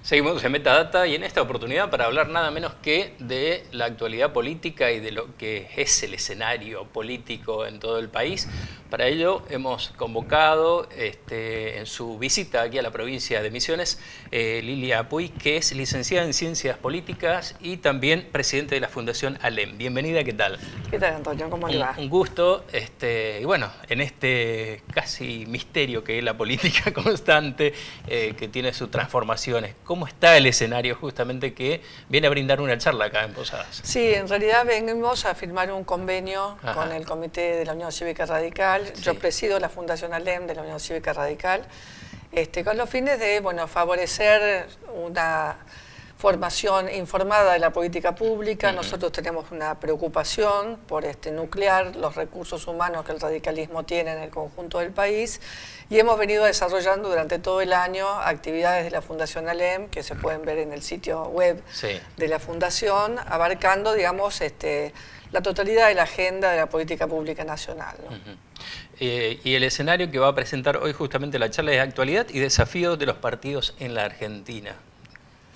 Seguimos en Metadata y en esta oportunidad para hablar nada menos que de la actualidad política y de lo que es el escenario político en todo el país. Para ello hemos convocado en su visita aquí a la provincia de Misiones Lilia Puig, que es licenciada en Ciencias Políticas y también presidente de la Fundación ALEM. Bienvenida, ¿qué tal? ¿Qué tal, Antonio? ¿Cómo le va? Un gusto, y bueno, en este casi misterio que es la política constante, que tiene sus transformaciones. ¿Cómo está el escenario justamente que viene a brindar una charla acá en Posadas? Sí, en realidad venimos a firmar un convenio con el Comité de la Unión Cívica Radical. Sí. Yo presido la Fundación ALEM de la Unión Cívica Radical, con los fines de favorecer una formación informada de la política pública. Nosotros tenemos una preocupación por nuclear los recursos humanos que el radicalismo tiene en el conjunto del país y hemos venido desarrollando durante todo el año actividades de la Fundación ALEM que se pueden ver en el sitio web de la Fundación, abarcando, digamos, la totalidad de la agenda de la política pública nacional, ¿no? Y el escenario que va a presentar hoy justamente la charla es actualidad y desafíos de los partidos en la Argentina.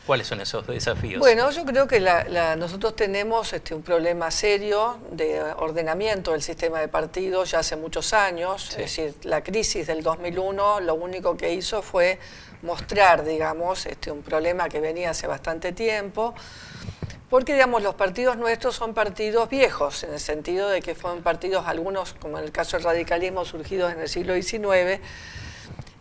¿Cuáles son esos desafíos? Bueno, yo creo que nosotros tenemos un problema serio de ordenamiento del sistema de partidos ya hace muchos años. Sí. Es decir, la crisis del 2001 lo único que hizo fue mostrar, digamos, un problema que venía hace bastante tiempo, porque, digamos, los partidos nuestros son partidos viejos, en el sentido de que fueron partidos, algunos, como en el caso del radicalismo, surgidos en el siglo XIX,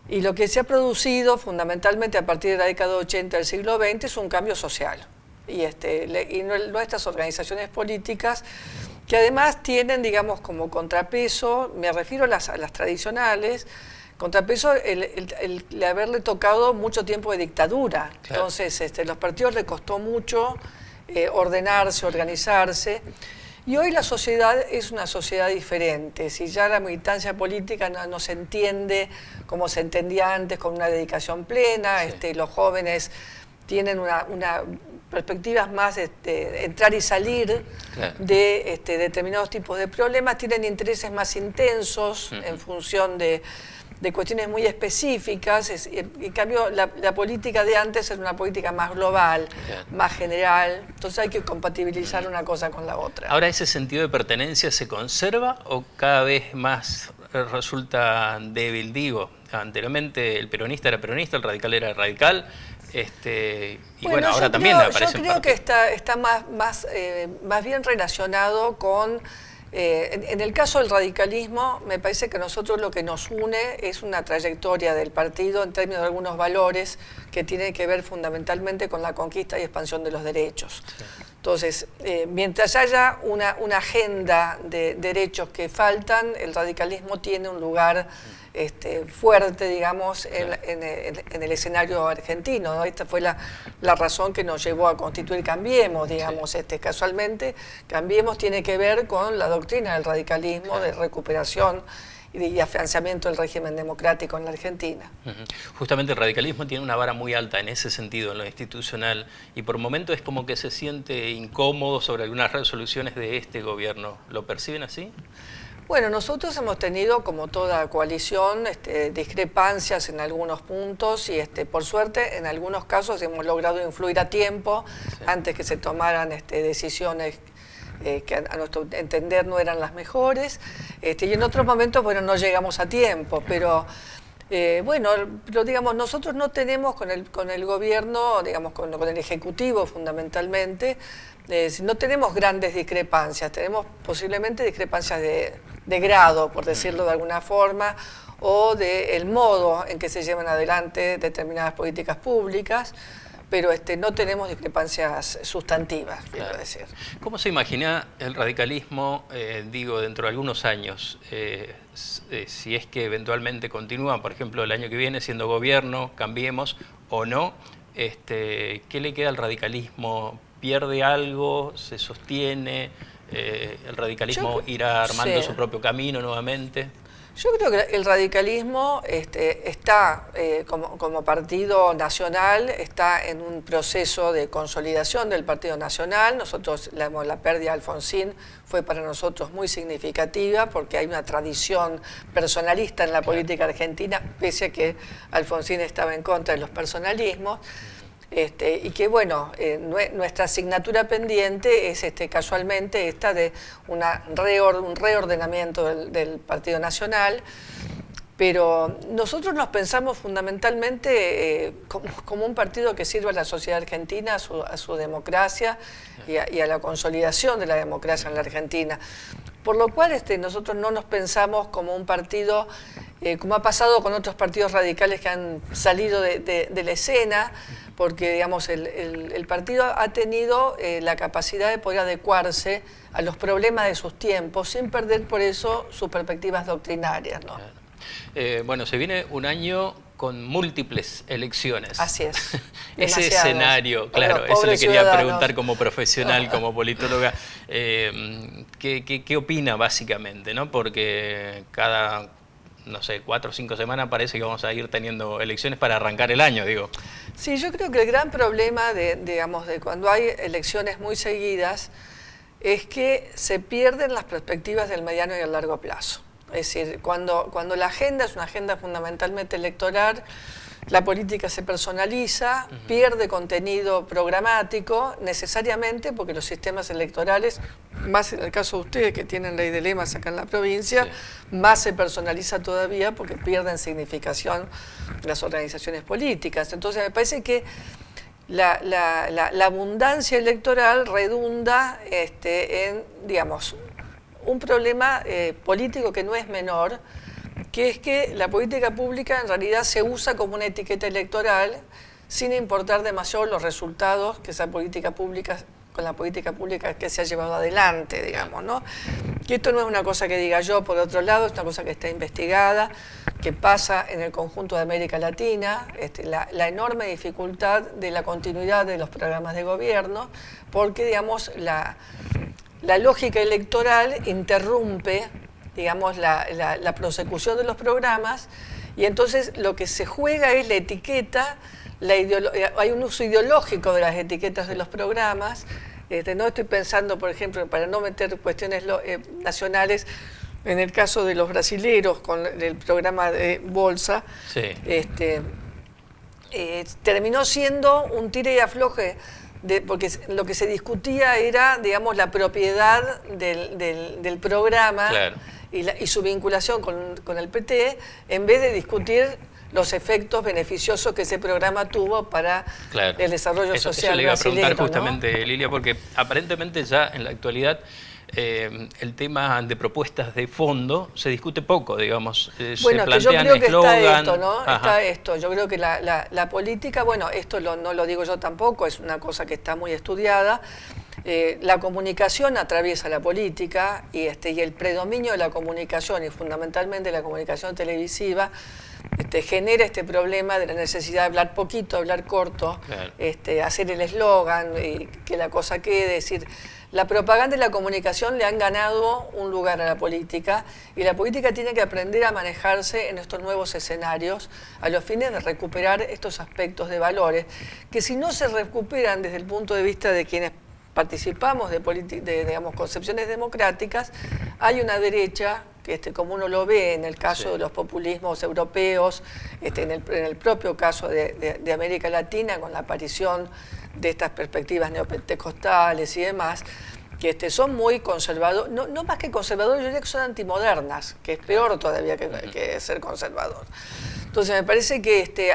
y lo que se ha producido fundamentalmente a partir de la década 80 del siglo XX es un cambio social. Y nuestras organizaciones políticas, que además tienen, digamos, como contrapeso, me refiero a las tradicionales, contrapeso el haberle tocado mucho tiempo de dictadura. Claro. Entonces, los partidos le costó mucho ordenarse, organizarse. Y hoy la sociedad es una sociedad diferente. Si ya la militancia política no se entiende como se entendía antes, con una dedicación plena, sí. Los jóvenes tienen una perspectivas más de entrar y salir, claro, de determinados tipos de problemas, tienen intereses más intensos en función de cuestiones muy específicas. En cambio, la política de antes era una política más global, claro, más general, entonces hay que compatibilizar una cosa con la otra. Ahora, ¿ese sentido de pertenencia se conserva o cada vez más resulta débil? Digo, anteriormente el peronista era peronista, el radical era radical, y bueno, ahora también aparece. Yo creo que está más bien relacionado con... en el caso del radicalismo, me parece que a nosotros lo que nos une es una trayectoria del partido en términos de algunos valores que tienen que ver fundamentalmente con la conquista y expansión de los derechos. Sí. Entonces, mientras haya una agenda de derechos que faltan, el radicalismo tiene un lugar fuerte, digamos, en el escenario argentino, ¿no? Esta fue la razón que nos llevó a constituir Cambiemos, digamos. Sí. Casualmente, Cambiemos tiene que ver con la doctrina del radicalismo, claro, de recuperación y afianzamiento del régimen democrático en la Argentina. Justamente el radicalismo tiene una vara muy alta en ese sentido, en lo institucional, y por momentos es como que se siente incómodo sobre algunas resoluciones de este gobierno. ¿Lo perciben así? Bueno, nosotros hemos tenido, como toda coalición, discrepancias en algunos puntos y, por suerte, en algunos casos hemos logrado influir a tiempo, sí, antes que se tomaran decisiones que a nuestro entender no eran las mejores, y en otros momentos, bueno, no llegamos a tiempo, pero digamos, nosotros no tenemos con el gobierno, digamos, con el Ejecutivo fundamentalmente, no tenemos grandes discrepancias, tenemos posiblemente discrepancias de grado, por decirlo de alguna forma, o del modo en que se llevan adelante determinadas políticas públicas, pero no tenemos discrepancias sustantivas, quiero, claro, decir. ¿Cómo se imagina el radicalismo, dentro de algunos años, si es que eventualmente continúa, por ejemplo, el año que viene siendo gobierno, Cambiemos o no? ¿Qué le queda al radicalismo? ¿Pierde algo? ¿Se sostiene? ¿El radicalismo irá armando, sí, su propio camino nuevamente? Yo creo que el radicalismo está, como partido nacional, está en un proceso de consolidación del partido nacional. Nosotros, la pérdida de Alfonsín fue para nosotros muy significativa porque hay una tradición personalista en la política argentina, pese a que Alfonsín estaba en contra de los personalismos. y que bueno, nuestra asignatura pendiente es casualmente esta de un reordenamiento del Partido Nacional. Pero nosotros nos pensamos fundamentalmente como un partido que sirva a la sociedad argentina, a su democracia y a la consolidación de la democracia en la Argentina. Por lo cual nosotros no nos pensamos como un partido, como ha pasado con otros partidos radicales que han salido de la escena, porque digamos, el partido ha tenido la capacidad de poder adecuarse a los problemas de sus tiempos sin perder por eso sus perspectivas doctrinarias, ¿no? Claro. Bueno, se viene un año con múltiples elecciones. Así es. Ese escenario, claro, eso le quería preguntar como profesional, como politóloga. ¿Qué opina básicamente, ¿no? Porque cada, no sé, 4 o 5 semanas parece que vamos a ir teniendo elecciones para arrancar el año, digo. Sí, yo creo que el gran problema de cuando hay elecciones muy seguidas es que se pierden las perspectivas del mediano y el largo plazo. Es decir, cuando la agenda es una agenda fundamentalmente electoral, la política se personaliza, pierde contenido programático necesariamente porque los sistemas electorales, más en el caso de ustedes que tienen ley de lemas acá en la provincia, más se personaliza todavía porque pierden significación las organizaciones políticas. Entonces me parece que la abundancia electoral redunda en, digamos, un problema político que no es menor, que es que la política pública en realidad se usa como una etiqueta electoral sin importar demasiado los resultados que esa política pública, con la política pública que se ha llevado adelante, digamos, ¿no? Y esto no es una cosa que diga yo, por otro lado, es una cosa que está investigada, que pasa en el conjunto de América Latina, la enorme dificultad de la continuidad de los programas de gobierno, porque, digamos, la lógica electoral interrumpe, digamos, la prosecución de los programas, y entonces lo que se juega es la etiqueta, hay un uso ideológico de las etiquetas de los programas. No estoy pensando, por ejemplo, para no meter cuestiones nacionales, en el caso de los brasileros con el programa de Bolsa, sí. Terminó siendo un tire y afloje, porque lo que se discutía era, digamos, la propiedad del programa, claro, y su vinculación con el PT, en vez de discutir los efectos beneficiosos que ese programa tuvo para, claro, el desarrollo social brasileño. Eso le iba a preguntar justamente, ¿no? Lilia, porque aparentemente ya en la actualidad el tema de propuestas de fondo se discute poco, digamos. Bueno, se que yo creo que eslogan, está esto, ¿no? Está esto. Yo creo que la política, bueno, esto no lo digo yo tampoco, es una cosa que está muy estudiada. La comunicación atraviesa la política y el predominio de la comunicación, y fundamentalmente la comunicación televisiva, genera este problema de la necesidad de hablar poquito, hablar corto, claro, hacer el eslogan y que la cosa quede, decir... La propaganda y la comunicación le han ganado un lugar a la política, y la política tiene que aprender a manejarse en estos nuevos escenarios a los fines de recuperar estos aspectos de valores, que si no se recuperan desde el punto de vista de quienes participamos de digamos, concepciones democráticas, hay una derecha que, como uno lo ve en el caso, sí, de los populismos europeos, en el propio caso de América Latina, con la aparición de estas perspectivas neopentecostales y demás, que son muy conservadores, no más que conservadores, yo diría que son antimodernas, que es peor todavía que ser conservador. Entonces me parece que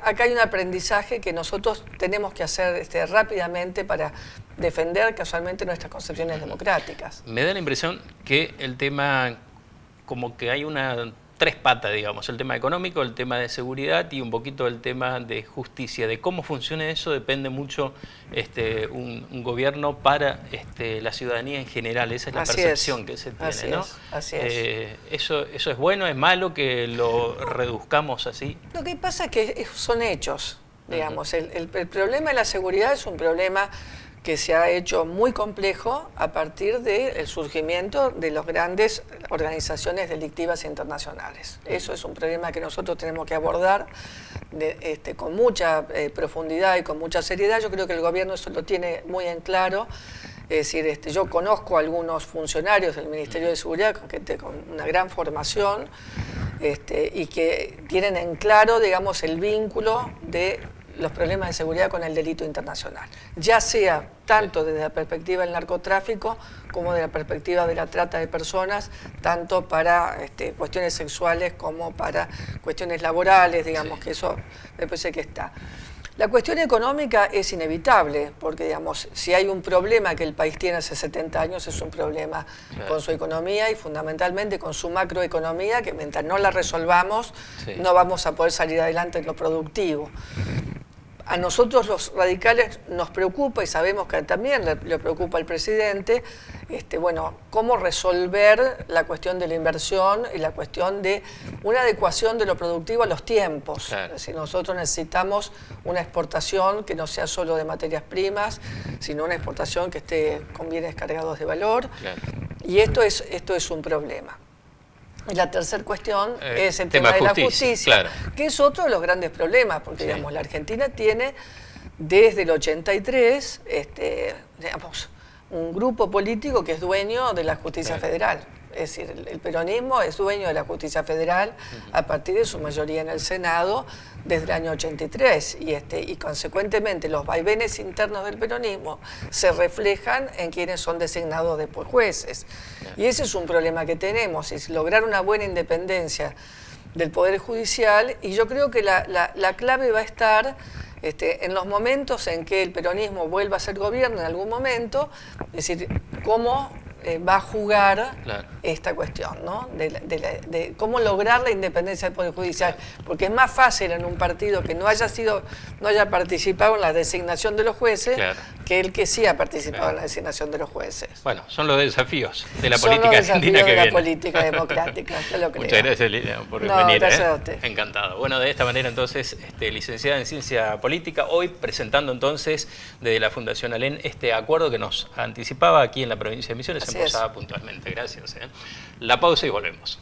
acá hay un aprendizaje que nosotros tenemos que hacer rápidamente para defender casualmente nuestras concepciones democráticas. Me da la impresión que el tema, como que hay tres patas, digamos, el tema económico, el tema de seguridad y un poquito el tema de justicia. De cómo funciona eso depende mucho un gobierno para la ciudadanía en general. Esa es la percepción que se tiene, ¿no? Así es. ¿Eso es bueno, es malo que lo reduzcamos así? Lo que pasa es que son hechos, digamos. El problema de la seguridad es un problema que se ha hecho muy complejo a partir del surgimiento de las grandes organizaciones delictivas internacionales. Eso es un problema que nosotros tenemos que abordar con mucha profundidad y con mucha seriedad. Yo creo que el gobierno eso lo tiene muy en claro. Es decir, yo conozco a algunos funcionarios del Ministerio de Seguridad con una gran formación y que tienen en claro, digamos, el vínculo de los problemas de seguridad con el delito internacional, ya sea tanto desde la perspectiva del narcotráfico como de la perspectiva de la trata de personas, tanto para cuestiones sexuales como para cuestiones laborales, digamos, que eso me parece que está. La cuestión económica es inevitable, porque digamos, si hay un problema que el país tiene hace 70 años, es un problema con su economía y fundamentalmente con su macroeconomía, que mientras no la resolvamos, no vamos a poder salir adelante en lo productivo. A nosotros los radicales nos preocupa, y sabemos que también le preocupa al presidente, bueno, cómo resolver la cuestión de la inversión y la cuestión de una adecuación de lo productivo a los tiempos. Claro. Es decir, nosotros necesitamos una exportación que no sea solo de materias primas, sino una exportación que esté con bienes cargados de valor. Claro. Y esto es un problema. Y la tercera cuestión es el tema de la justicia, claro, que es otro de los grandes problemas, porque digamos, la Argentina tiene desde el 83 digamos, un grupo político que es dueño de la justicia federal. Es decir, el peronismo es dueño de la justicia federal a partir de su mayoría en el Senado desde el año 83 y consecuentemente los vaivenes internos del peronismo se reflejan en quienes son designados después jueces. Y ese es un problema que tenemos, es lograr una buena independencia del Poder Judicial, y yo creo que la clave va a estar en los momentos en que el peronismo vuelva a ser gobierno en algún momento, es decir, cómo va a jugar esta cuestión, ¿no? de cómo lograr la independencia del Poder Judicial, porque es más fácil en un partido que no haya participado en la designación de los jueces, que el que sí ha participado en la designación de los jueces. Bueno, son los desafíos de la política argentina que viene. La política democrática, yo lo creo. Muchas gracias, Liliana, por venir. Gracias a usted. Encantado. Bueno, de esta manera entonces, licenciada en Ciencia Política, hoy presentando entonces desde la Fundación ALEN este acuerdo que nos anticipaba aquí en la provincia de Misiones, en Posada puntualmente. Gracias. La pausa y volvemos.